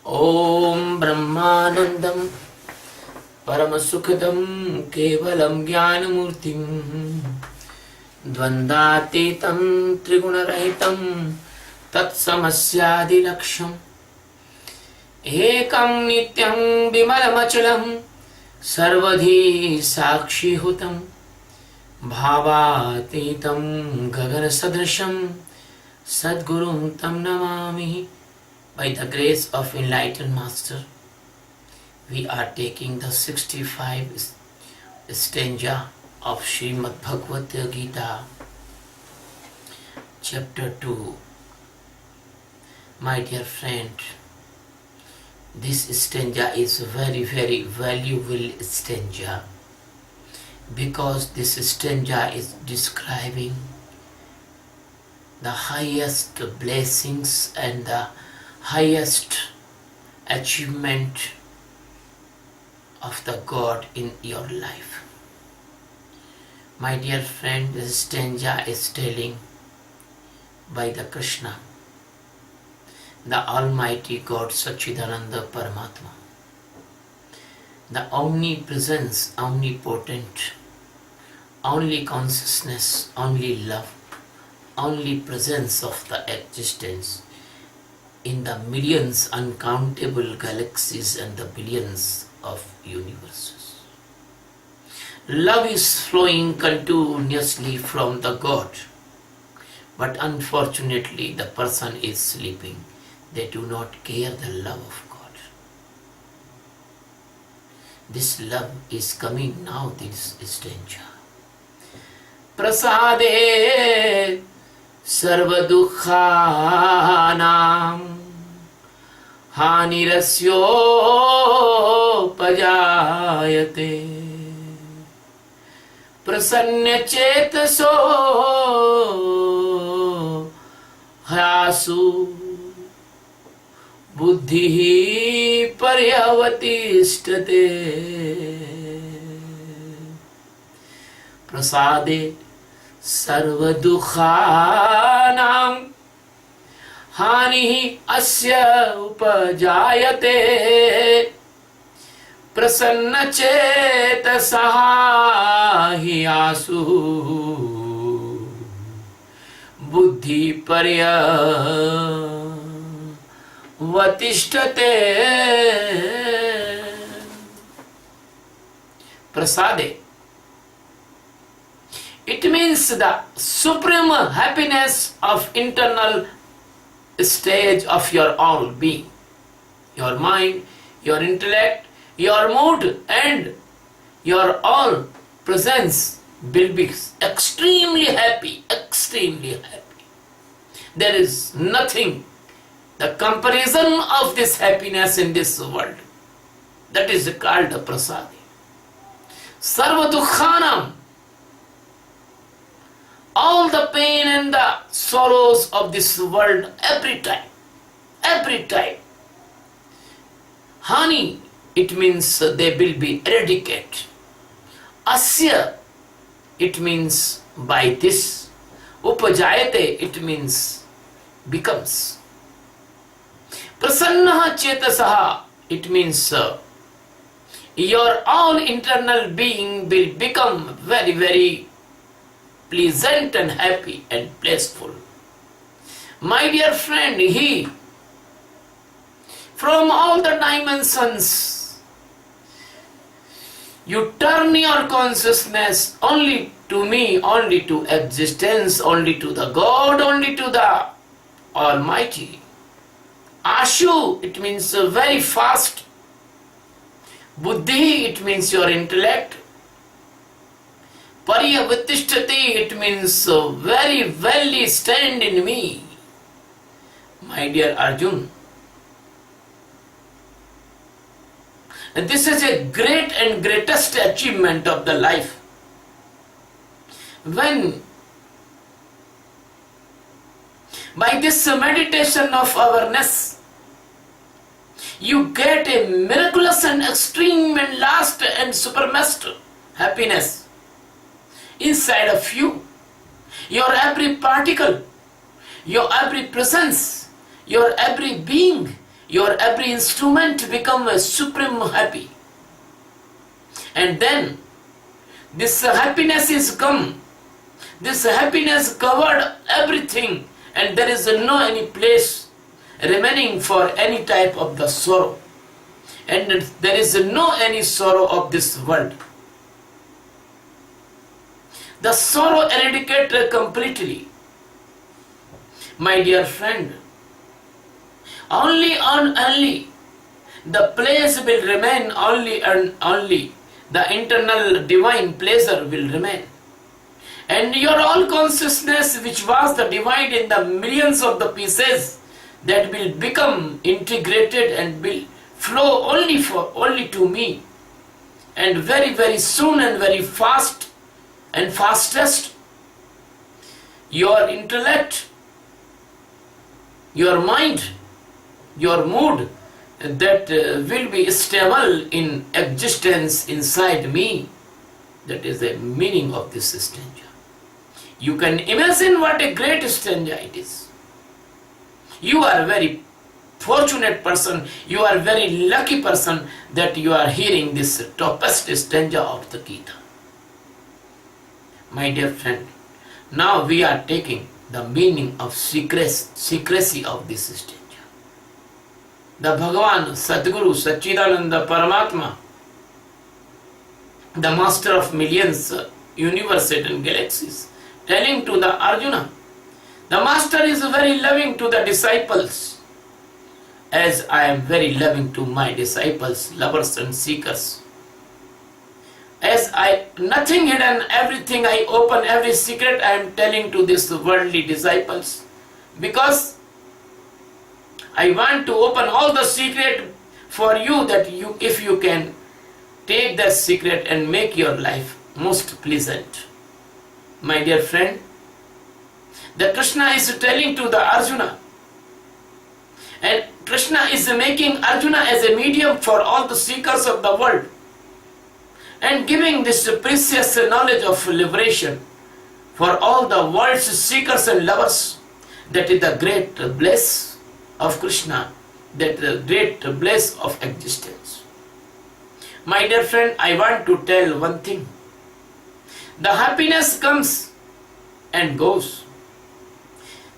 Om Brahmanandam Paramasukadam Kevalam Jnanamurtim Dvandatitam Trigunarahitam Tatsamasyaadilaksham Ekam Nityam Bimalamachalam Sarvadhi Sakshihutam Bhavatitam Gagana Sadrisham Sadgurum Tam Namami. By the grace of enlightened Master, we are taking the 65 stanza of Srimad Bhagavad Gita, chapter 2. My dear friend, this stanza is a very, very valuable stanza because this stanza is describing the highest blessings and the highest achievement of the God in your life. My dear friend, this stanza is telling by the Krishna, the Almighty God Sachidananda Paramatma, the omnipresence, omnipotent, only consciousness, only love, only presence of the existence in the millions uncountable galaxies and the billions of universes. Love is flowing continuously from the God, but unfortunately the person is sleeping. They do not care the love of God. This love is coming now, this stanza. Prasade Sarvadukhanam Hanirasyo Prasannya Chetaso Hasu Buddhi Paryavatishtate Prasade Sarvadukhanam Hani asya upajayate Prasanna chetasaha hiyasu Buddhi paryavatištate. Prasade, it means the supreme happiness of internal stage of your all being. Your mind, your intellect, your mood and your all presence will be extremely happy, extremely happy. There is nothing, the comparison of this happiness in this world. That is called the prasadi. Sarva dukhanam, all the pain and the sorrows of this world every time. Hani, it means they will be eradicated. Asya, it means by this. Upajayate, it means becomes. Prasannaha chetasaha, it means your all internal being will become very, very pleasant and happy and blissful. My dear friend, he from all the dimensions, you turn your consciousness only to me, only to existence, only to the God, only to the Almighty. Ashu, it means very fast. Buddhi, it means your intellect. Paryavatishthati, it means very well stand in me. My dear Arjun, and this is a great and greatest achievement of the life. When by this meditation of awareness, you get a miraculous and extreme and last and supermaster happiness inside of you. Your every particle, your every presence, your every being, your every instrument become a supreme happy. And then this happiness is come. This happiness covered everything, and there is no any place remaining for any type of the sorrow. And there is no any sorrow of this world. The sorrow eradicated completely. My dear friend, only the place will remain, only and only the internal divine pleasure will remain. And your all consciousness, which was the divide in the millions of the pieces, that will become integrated and will flow only to me. And very soon and very fast and fastest, your intellect, your mind, your mood, that will be stable in existence inside me. That is the meaning of this stanza. You can imagine what a great stanza it is. You are a very fortunate person, you are a very lucky person that you are hearing this topest stanza of the Gita. My dear friend, now we are taking the meaning of secrecy of this stanza. The Bhagavan, Sadguru, Satchidananda Paramatma, the master of millions, universes and galaxies, telling to the Arjuna, the master is very loving to the disciples, as I am very loving to my disciples, lovers and seekers. As I, nothing hidden, everything I open, every secret I am telling to these worldly disciples, because I want to open all the secret for you, that you, if you can take that secret and make your life most pleasant. My dear friend, the Krishna is telling to the Arjuna, and Krishna is making Arjuna as a medium for all the seekers of the world, and giving this precious knowledge of liberation for all the world's seekers and lovers. That is the great bliss of Krishna, that is the great bliss of existence. My dear friend, I want to tell one thing. The happiness comes and goes.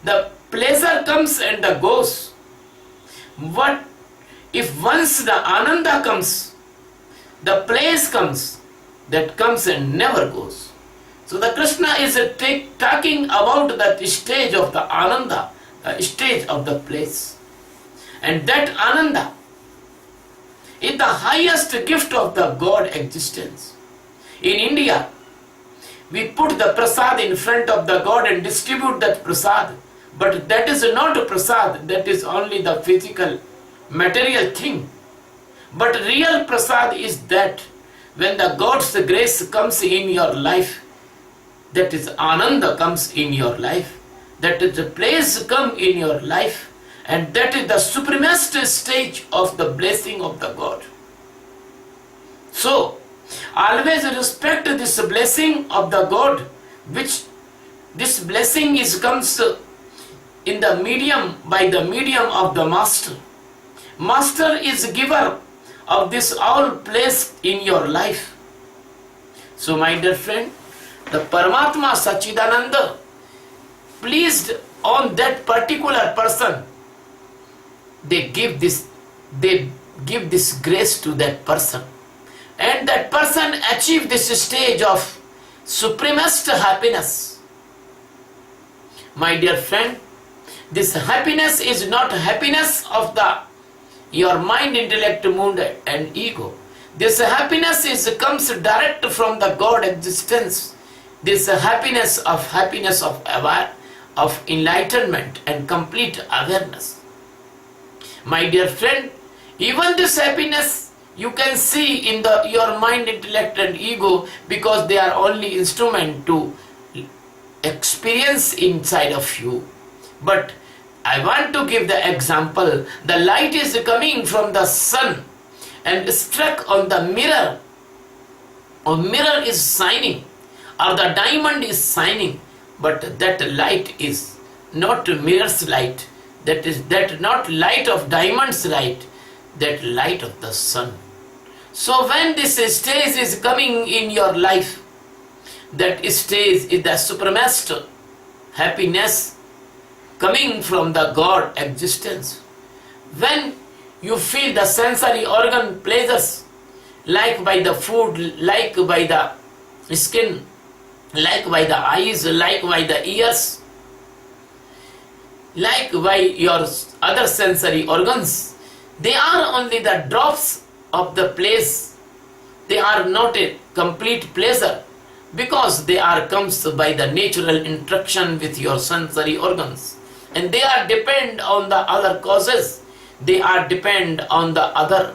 The pleasure comes and goes. What if once the ananda comes, the place comes, that comes and never goes. So the Krishna is talking about that stage of the ananda, the stage of the place. And that ananda is the highest gift of the God existence. In India, we put the prasad in front of the God and distribute that prasad. But that is not a prasad, that is only the physical, material thing. But real prasad is that when the God's grace comes in your life, that is ananda comes in your life, that is the place come in your life, and that is the supremest stage of the blessing of the God. So, always respect this blessing of the God, which this blessing comes in the medium, by the medium of the master. Master is giver of this all place in your life. So my dear friend, the Paramatma Satchidananda pleased on that particular person. They give this grace to that person, and that person achieve this stage of supremest happiness. My dear friend, this happiness is not happiness of your mind, intellect, mood and ego. This happiness comes direct from the God existence. This happiness of enlightenment and complete awareness. My dear friend, even this happiness you can see in your mind, intellect and ego, because they are only instrument to experience inside of you. But I want to give the example. The light is coming from the sun and struck on the mirror, or mirror is shining, or the diamond is shining, but that light is not mirror's light. That is that not light of diamonds light, that light of the sun. So when this stage is coming in your life, that stage is the supremest happiness coming from the God existence. When you feel the sensory organ pleasures, like by the food, like by the skin, like by the eyes, like by the ears, like by your other sensory organs, they are only the drops of the place. They are not a complete pleasure, because they are comes by the natural interaction with your sensory organs, and they are depend on the other causes, they are depend on the other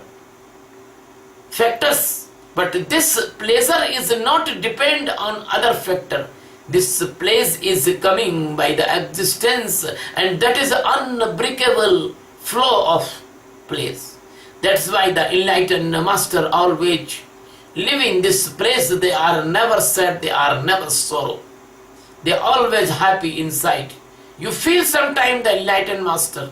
factors. But this pleasure is not depend on other factor. This place is coming by the existence, and that is unbreakable flow of place. That's why the enlightened master always live in this place. They are never sad, they are never sorrow. They are always happy inside. You feel sometimes the enlightened master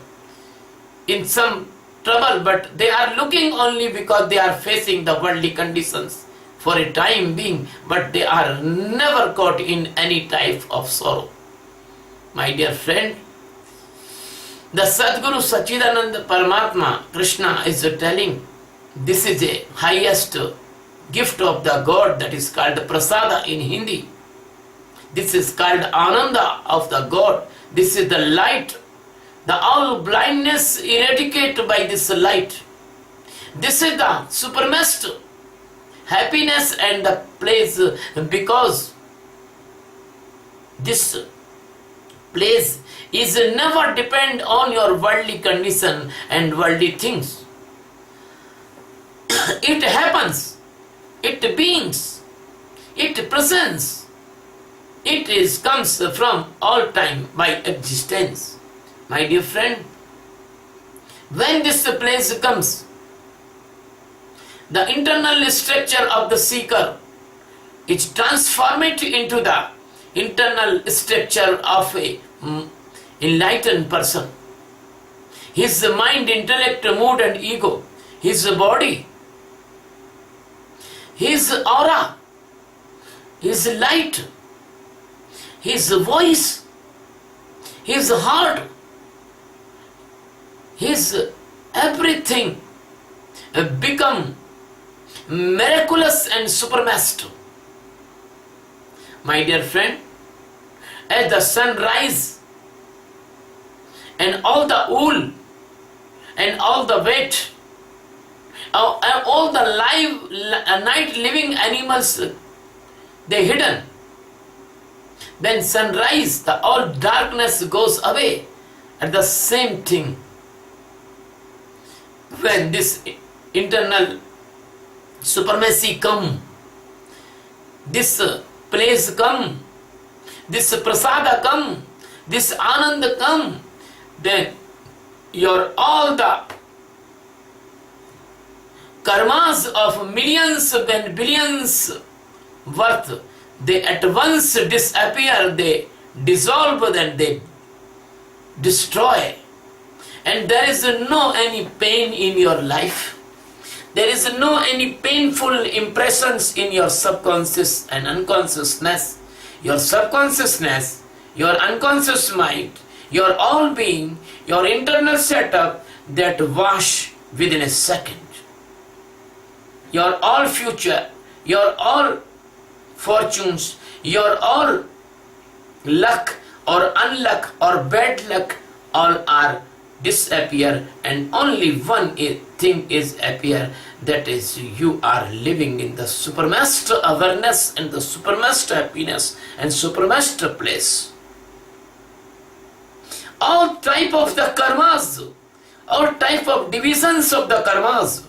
in some trouble, but they are looking only because they are facing the worldly conditions for a time being, but they are never caught in any type of sorrow. My dear friend, the Sadguru Sachidananda Paramatma Krishna is telling, this is a highest gift of the God, that is called Prasada in Hindi. This is called Ananda of the God. This is the light. The all blindness eradicated by this light. This is the supremest happiness and the place, because this place is never depend on your worldly condition and worldly things. It happens, it beings, it presents, it is comes from all time by existence. My dear friend, when this place comes, the internal structure of the seeker is transformed into the internal structure of a enlightened person. His mind, intellect, mood and ego, his body, his aura, his light, his voice, his heart, his everything become miraculous and supremast. My dear friend, as the sun rises and all the wool and all the weight, all the night living animals, they hidden. Then sunrise, the all darkness goes away. At the same thing, when this internal supremacy come, this place come, this prasada come, this ananda come, then your all the karmas of millions and billions worth, they at once disappear, they dissolve and they destroy. And there is no any pain in your life. There is no any painful impressions in your subconscious and unconsciousness. Your subconsciousness, your unconscious mind, your all being, your internal setup, that wash within a second. Your all future, your all fortunes, your all luck or unluck or bad luck, all are disappear, and only one thing is appear, that is you are living in the supremest awareness and the supremest happiness and supremest place. All type of the karmas, all type of divisions of the karmas,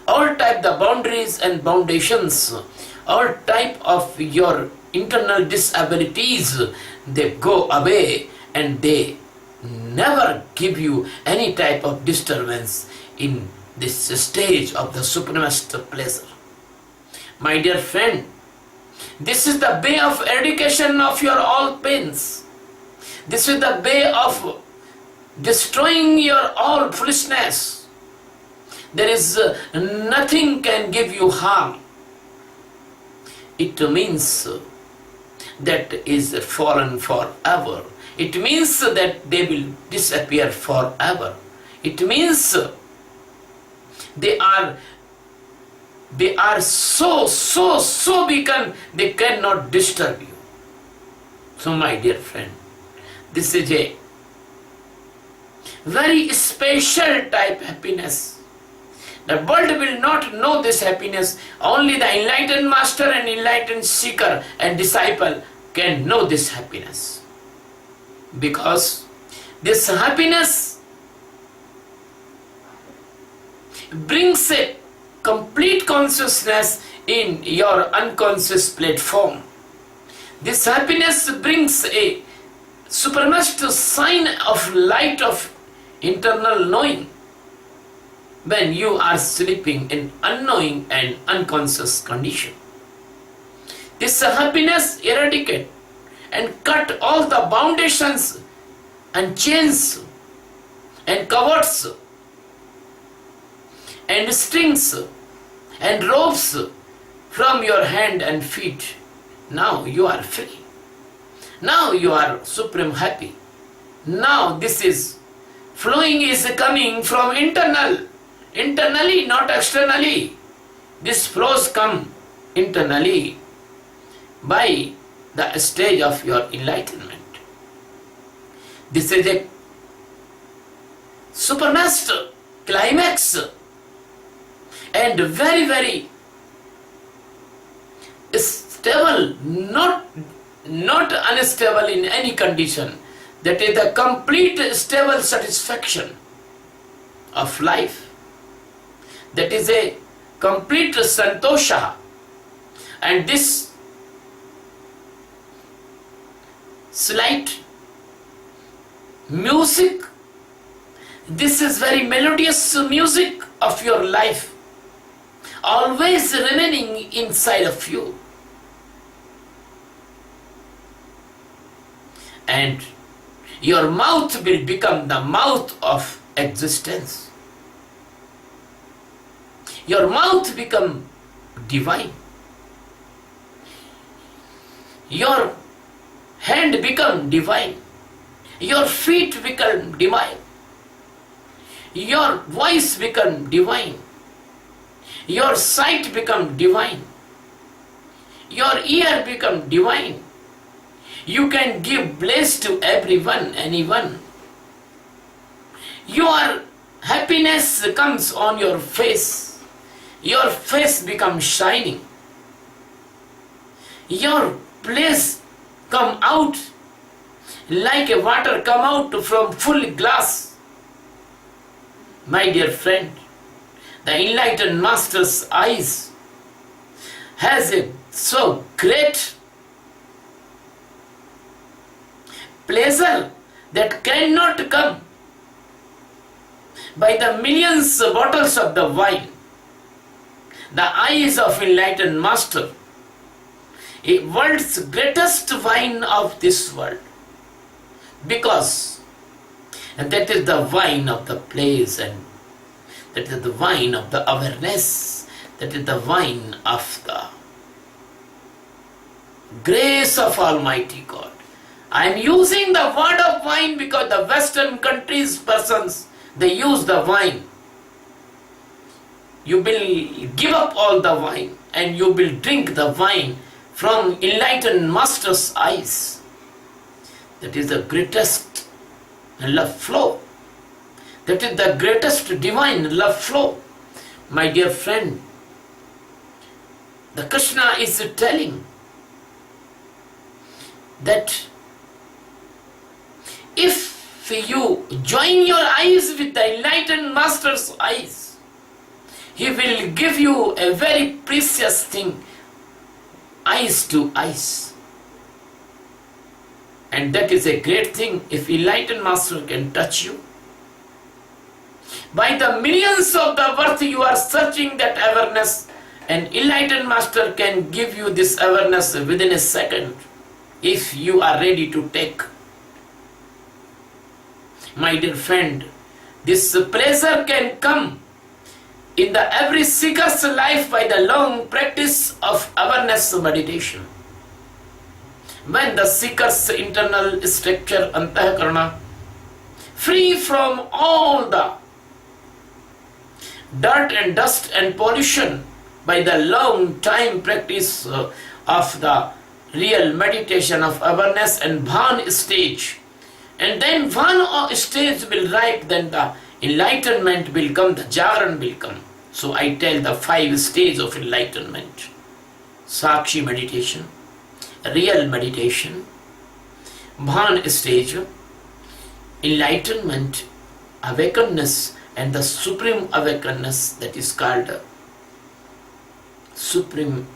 all type the boundaries and foundations, all type of your internal disabilities, they go away and they never give you any type of disturbance in this stage of the supremest pleasure. My dear friend, this is the way of eradication of your all pains. This is the way of destroying your all foolishness. There is nothing can give you harm. It means that is fallen forever. It means that they will disappear forever. It means they are so weakened they cannot disturb you. So my dear friend, this is a very special type happiness. The world will not know this happiness. Only the enlightened master and enlightened seeker and disciple can know this happiness. Because this happiness brings a complete consciousness in your unconscious platform. This happiness brings a supremacist sign of light of internal knowing when you are sleeping in unknowing and unconscious condition. This happiness eradicate and cut all the foundations and chains and coverts and strings and ropes from your hand and feet. Now you are free. Now you are supreme happy. Now this is flowing is coming from internally, not externally. This flows come internally by the stage of your enlightenment. This is a supermaster climax and very, very stable, not unstable in any condition. That is the complete stable satisfaction of life. That is a complete santosha. And this slight music, this is very melodious music of your life, always remaining inside of you. And your mouth will become the mouth of existence. Your mouth become divine. Your hand become divine. Your feet become divine. Your voice become divine. Your sight become divine. Your ear become divine. You can give bliss to everyone, anyone. Your happiness comes on your face. Your face becomes shining. Your bliss come out like a water come out from full glass. My dear friend, the enlightened master's eyes has a so great pleasure that cannot come by the millions of bottles of the wine. The eyes of enlightened master, a world's greatest wine of this world, because that is the wine of the place, and that is the wine of the awareness, that is the wine of the grace of Almighty God. I am using the word of wine because the Western countries persons, they use the wine. You will give up all the wine and you will drink the wine from enlightened master's eyes. That is the greatest love flow. That is the greatest divine love flow. My dear friend, the Krishna is telling that if you join your eyes with the enlightened master's eyes, he will give you a very precious thing, eyes to eyes. And that is a great thing if enlightened master can touch you. By the millions of the birth you are searching that awareness, and enlightened master can give you this awareness within a second if you are ready to take. My dear friend, this pleasure can come in the every seeker's life by the long practice of awareness meditation. When the seeker's internal structure, antakarana, free from all the dirt and dust and pollution by the long time practice of the real meditation of awareness and bhan stage, and then bhan stage will ripe, then the enlightenment will come, the jagran will come. So I tell the 5 stages of enlightenment: sakshi meditation, real meditation, bhan stage, enlightenment, awakeness, and the supreme awakeness, that is called supreme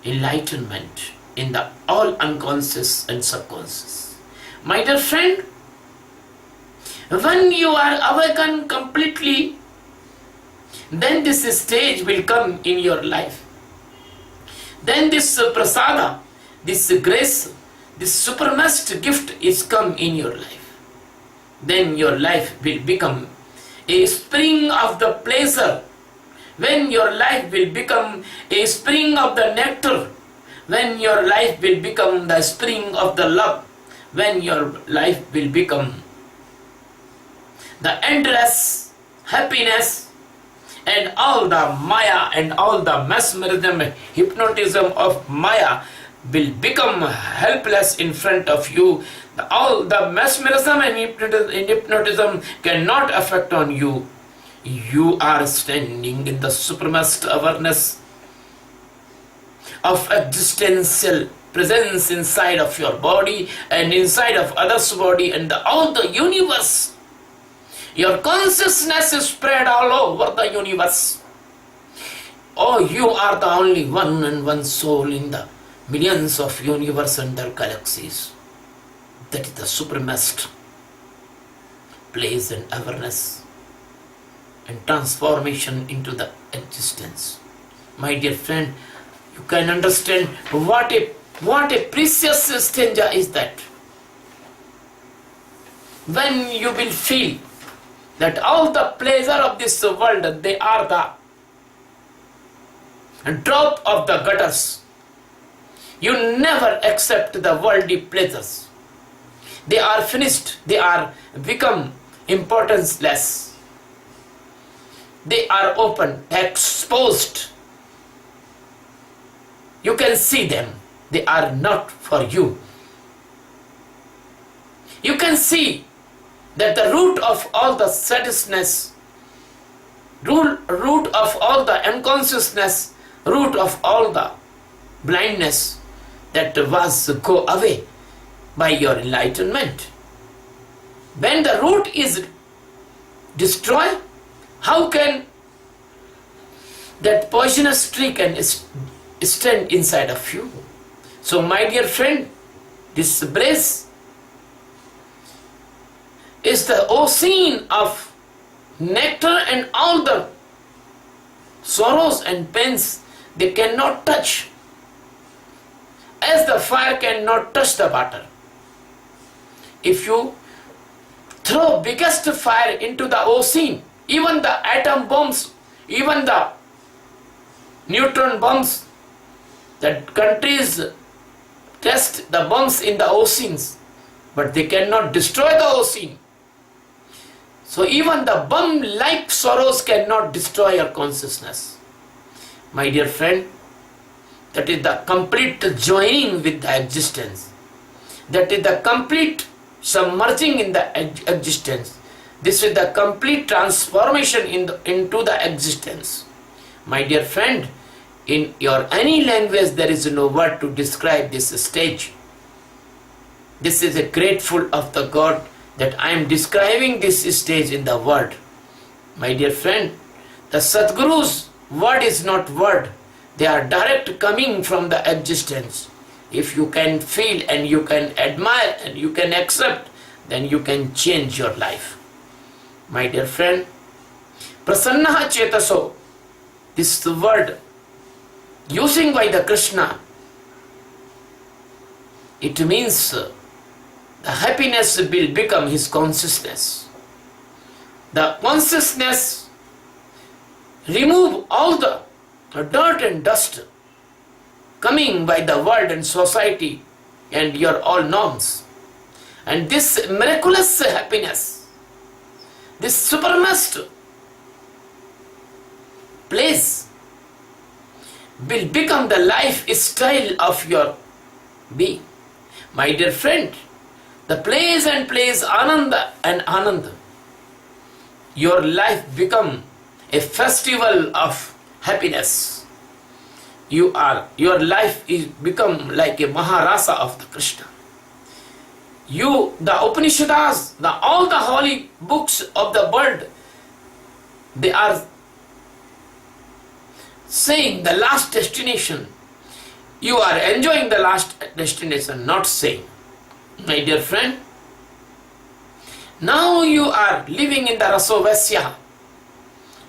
enlightenment in the all unconscious and subconscious. My dear friend, when you are awakened completely, then this stage will come in your life. Then this prasada, this grace, this supremest gift is come in your life. Then your life will become a spring of the pleasure. When your life will become a spring of the nectar, when your life will become the spring of the love, when your life will become the endless happiness, and all the maya and all the mesmerism, hypnotism of maya will become helpless in front of you. All the mesmerism and hypnotism cannot affect on you. You are standing in the supremest awareness of existential presence inside of your body and inside of others' body and all the universe. Your consciousness is spread all over the universe. Oh, you are the only one and one soul in the millions of universe and their galaxies. That is the supremest place and awareness and transformation into the existence. My dear friend, you can understand what a precious stanza is that. When you will feel that all the pleasure of this world, they are the drop of the gutters. You never accept the worldly pleasures. They are finished. They are become importanceless. They are open, exposed. You can see them. They are not for you. You can see that the root of all the sadness, root of all the unconsciousness, root of all the blindness, that was go away by your enlightenment. When the root is destroyed, how can that poisonous tree can stand inside of you? So my dear friend, this bliss is the ocean of nectar, and all the sorrows and pains they cannot touch, as the fire cannot touch the water. If you throw biggest fire into the ocean, even the atom bombs, even the neutron bombs, that countries test the bombs in the oceans, but they cannot destroy the ocean. So even the bomb-like sorrows cannot destroy your consciousness. My dear friend, that is the complete joining with the existence. That is the complete submerging in the existence. This is the complete transformation into the existence. My dear friend, in your any language there is no word to describe this stage. This is a grateful of the God that I am describing this stage in the word. My dear friend, the Sadguru's word is not word. They are direct coming from the existence. If you can feel and you can admire and you can accept, then you can change your life. My dear friend, prasannaha chetaso, this word using by the Krishna, it means the happiness will become his consciousness. The consciousness remove all the dirt and dust coming by the world and society and your all norms. And this miraculous happiness, this supremest place will become the lifestyle of your being. My dear friend, the place and place Ananda and Ananda. Your life become a festival of happiness. Your life is become like a Maharasa of the Krishna. The Upanishads, all the holy books of the world, they are saying the last destination. You are enjoying the last destination, not saying. My dear friend, now you are living in the Rasovasya.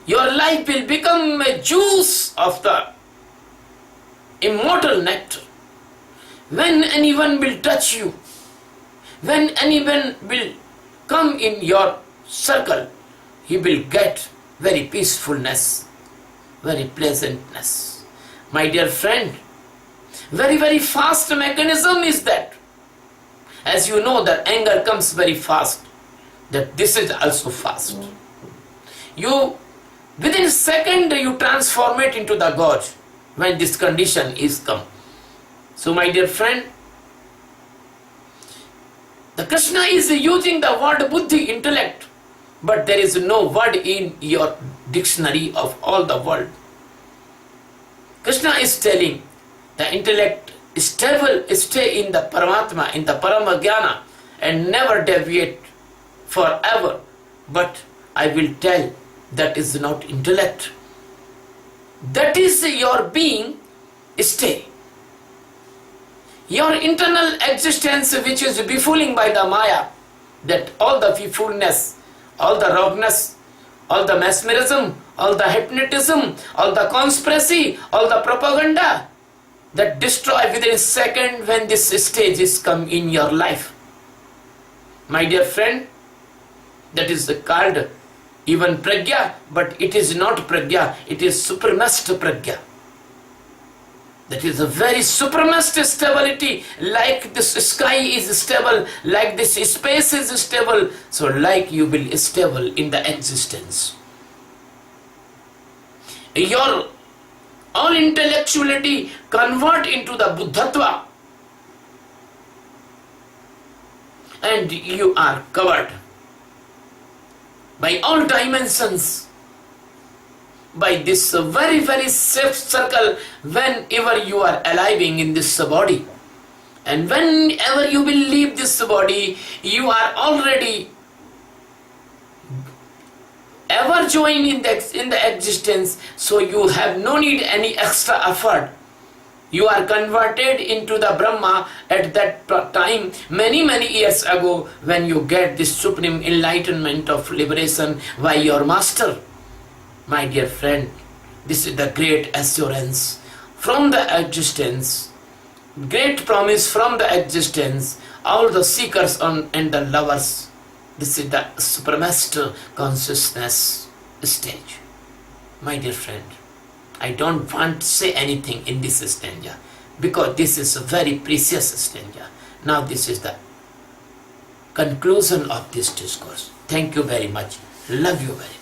Your life will become a juice of the immortal nectar. When anyone will touch you, when anyone will come in your circle, he will get very peacefulness, very pleasantness. My dear friend, very, very fast mechanism is that. As you know that anger comes very fast, that this is also fast. Within a second you transform it into the God when this condition is come. So my dear friend, the Krishna is using the word buddhi, intellect, but there is no word in your dictionary of all the world. Krishna is telling the intellect stay in the Paramatma, in the Paramajnana, and never deviate forever. But I will tell that is not intellect. That is your being stay. Your internal existence, which is befooling by the Maya, that all the fearfulness, all the wrongness, all the mesmerism, all the hypnotism, all the conspiracy, all the propaganda, that destroy within a second when this stage is come in your life. My dear friend, that is called even pragya, but it is not pragya, it is supremest pragya. That is a very supremest stability, like this sky is stable, like this space is stable, so like you will stable in the existence. Your all intellectuality convert into the Buddhatva, and you are covered by all dimensions, by this very, very safe circle whenever you are alive in this body. And whenever you will leave this body, you are already ever joined in the existence, so you have no need any extra effort. You are converted into the Brahma at that time, many, many years ago, when you get this supreme enlightenment of liberation by your master. My dear friend, this is the great assurance from the existence, great promise from the existence, all the seekers and the lovers. This is the supremest consciousness stage. My dear friend, I don't want to say anything in this stanza because this is a very precious stanza. Now this is the conclusion of this discourse. Thank you very much. Love you very much.